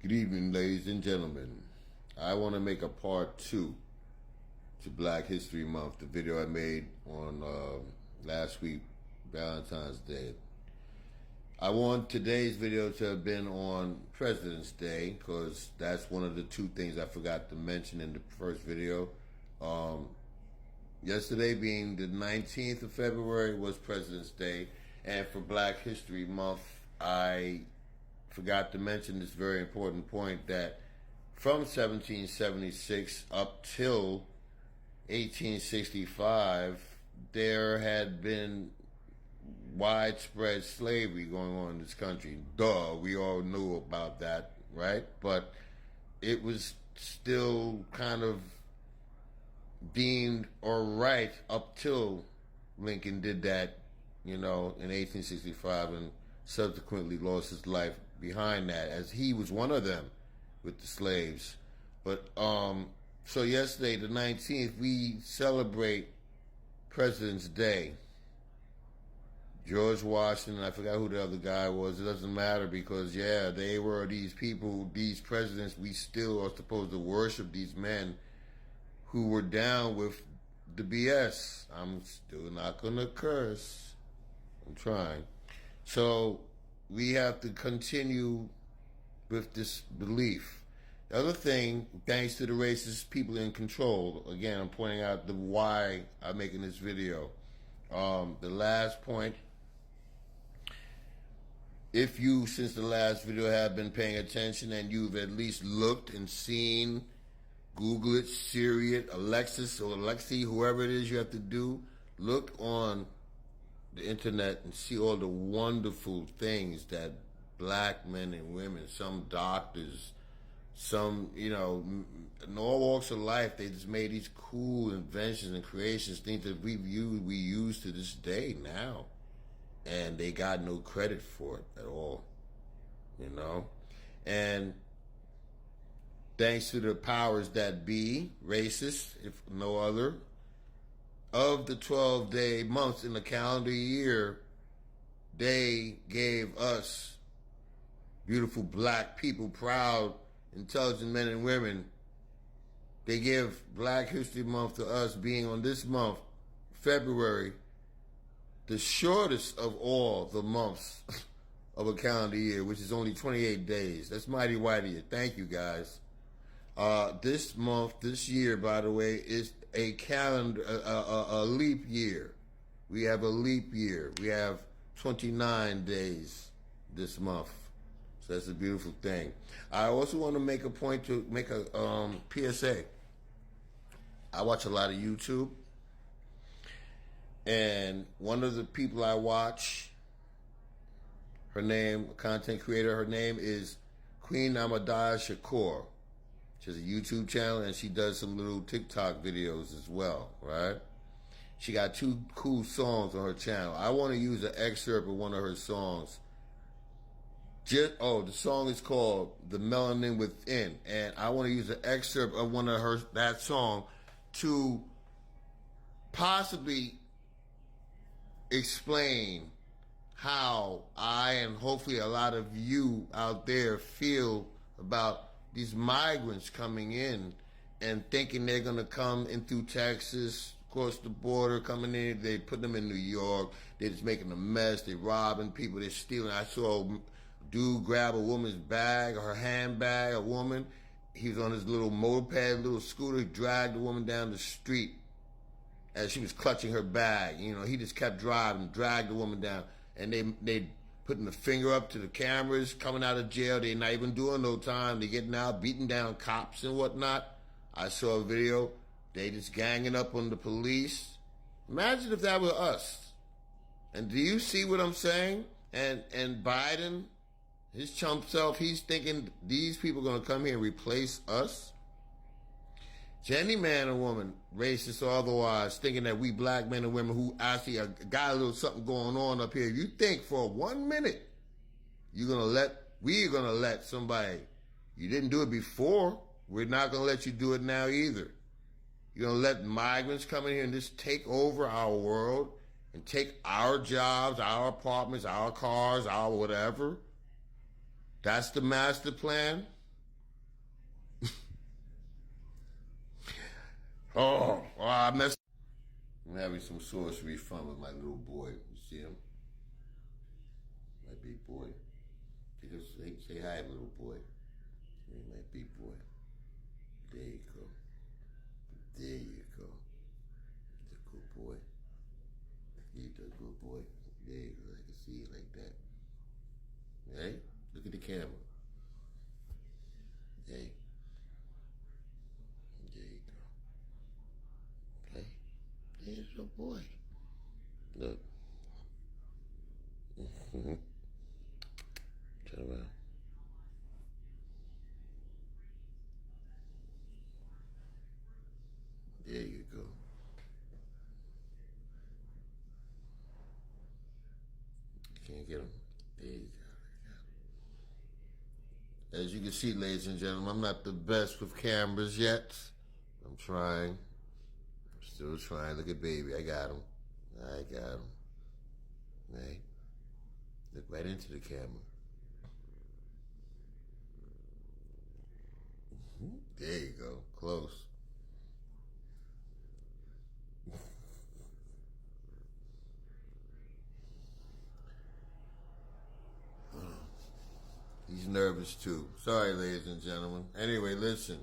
Good evening, ladies and gentlemen. I want to make a part 2 to Black History Month, the video I made on last week, Valentine's Day. I want today's video to have been on President's Day, because that's one of the two things I forgot to mention in the first video. Yesterday being the 19th of February was President's Day, and for Black History Month, I forgot to mention this very important point that from 1776 up till 1865, there had been widespread slavery going on in this country. Duh, we all knew about that, right? But it was still kind of deemed all right up till Lincoln did that, in 1865, and subsequently lost his life behind that, as he was one of them with the slaves. But so yesterday, the 19th, we celebrate President's Day. George Washington, I forgot who the other guy was, it doesn't matter, because they were these people, these presidents. We still are supposed to worship these men who were down with the BS. I'm still not gonna curse. I'm trying. So we have to continue with this belief. The other thing, thanks to the racist people in control, again, I'm pointing out the why I'm making this video. The last point, if you, since the last video, have been paying attention and you've at least looked and seen, Google it, Siri it, Alexis or Alexi, whoever it is you have to do, look on the internet and see all the wonderful things that black men and women, some doctors, some, in all walks of life, they just made these cool inventions and creations, things that we use to this day now. And they got no credit for it at all, And thanks to the powers that be, racist, if no other, of the 12-day months in the calendar year, they gave us, beautiful black people, proud, intelligent men and women, they give Black History Month to us being on this month, February, the shortest of all the months of a calendar year, which is only 28 days. That's mighty whitey. Thank you, guys. This month, this year, by the way, is a calendar, a leap year. We have a leap year. We have 29 days this month. So that's a beautiful thing. I also want to make a point to make a PSA. I watch a lot of YouTube. And one of the people I watch, her name, a content creator, her name is Queen Ahmadiyyah Shakur. She has a YouTube channel, and she does some little TikTok videos as well, right? She got 2 cool songs on her channel. I want to use an excerpt of one of her songs. The song is called The Melanin Within, and I want to use an excerpt of that song to possibly explain how I, and hopefully a lot of you out there, feel about these migrants coming in and thinking they're going to come in through Texas, across the border, coming in. They put them in New York. They're just making a mess. They're robbing people. They're stealing. I saw a dude grab a woman's bag, her handbag, a woman. He was on his little moped, little scooter, dragged the woman down the street as she was clutching her bag. He just kept driving, dragged the woman down. And they putting the finger up to the cameras, coming out of jail. They're not even doing no time. They're getting out, beating down cops and whatnot. I saw a video. They just ganging up on the police. Imagine if that were us. And do you see what I'm saying? And Biden, his chump self, he's thinking these people are going to come here and replace us? To any man or woman, racist or otherwise, thinking that we black men and women who actually got a little something going on up here, you think for 1 minute we're going to let somebody, you didn't do it before, we're not going to let you do it now either. You're going to let migrants come in here and just take over our world and take our jobs, our apartments, our cars, our whatever? That's the master plan? I messed. I'm having some sorcery fun with my little boy. You see him? My big boy. Say hi, little boy. Hey, my big boy. There you go. There you go. He's a good boy. He's a good boy. There you go. I can see it like that. Hey, look at the camera. Hey. There you go. Hey. There's your boy. Look. Turn around. There you go. Can't get him. There you go. As you can see, ladies and gentlemen, I'm not the best with cameras yet. I'm trying. I'm still trying. Look at baby. I got him. I got him. Hey. Look right into the camera. There you go. Close. He's nervous too. Sorry, ladies and gentlemen. Anyway, listen.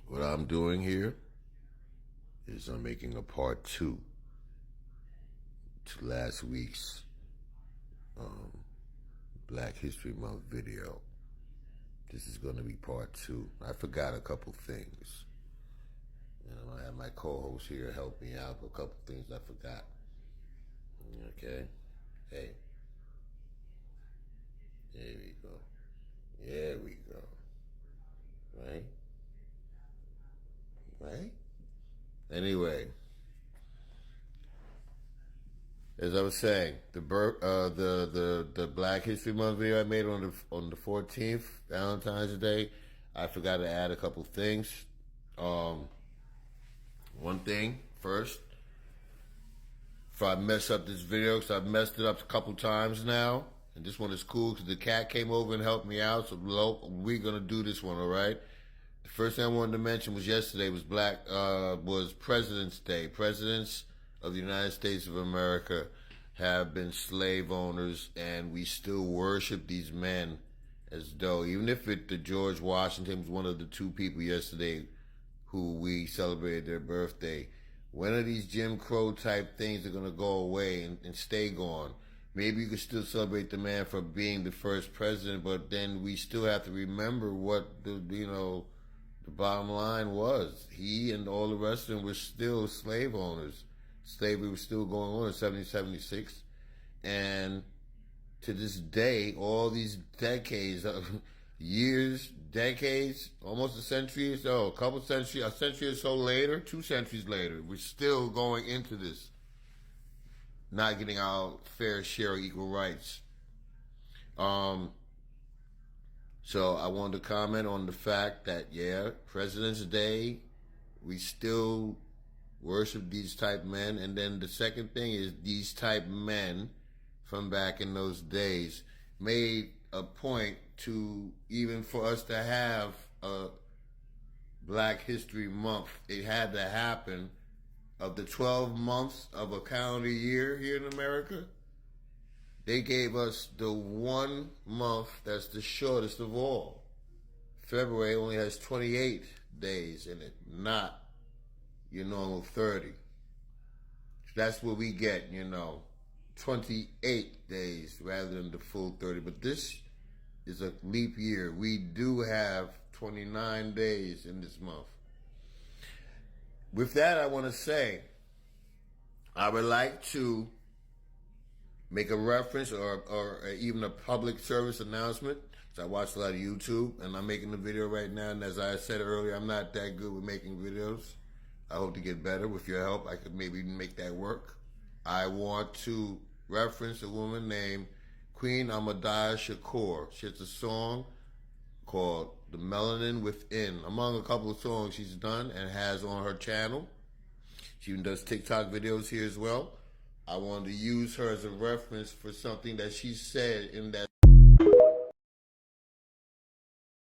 What I'm doing here is I'm making a part 2 to last week's Black History Month video. This is going to be part 2. I forgot a couple things. I have my co-host here help me out with a couple things I forgot. Okay? Hey. There we go. There we go. Right? Right? Anyway, as I was saying, the Black History Month video I made on the 14th, Valentine's Day, I forgot to add a couple things. One thing first, if I mess up this video, because I've messed it up a couple times now, and this one is cool because the cat came over and helped me out, so we're gonna do this one, all right? The first thing I wanted to mention was yesterday was President's Day. Presidents of the United States of America have been slave owners, and we still worship these men as though, even if the George Washington was one of the 2 people yesterday who we celebrated their birthday, when are these Jim Crow type things are going to go away and stay gone? Maybe you could still celebrate the man for being the first president, but then we still have to remember what the bottom line was. He and all the rest of them were still slave owners. Slavery was still going on in 1776. And to this day, all these decades, decades, almost a century or so, a century or so later, 2 centuries later, we're still going into this, not getting our fair share of equal rights. So I wanted to comment on the fact that, yeah, President's Day, we still worship these type men. And then the second thing is these type men from back in those days made a point to, even for us to have a Black History Month, it had to happen. Of the 12 months of a calendar year here in America, they gave us the 1 month that's the shortest of all. February only has 28 days in it, not your normal 30. That's what we get, 28 days rather than the full 30. But this is a leap year. We do have 29 days in this month. With that, I want to say, I would like to make a reference or even a public service announcement. So I watch a lot of YouTube, and I'm making a video right now. And as I said earlier, I'm not that good with making videos. I hope to get better. With your help, I could maybe make that work. I want to reference a woman named Queen Ahmadiyyah Shakur. She has a song called The Melanin Within, among a couple of songs she's done and has on her channel. She even does TikTok videos here as well. I wanted to use her as a reference for something that she said in that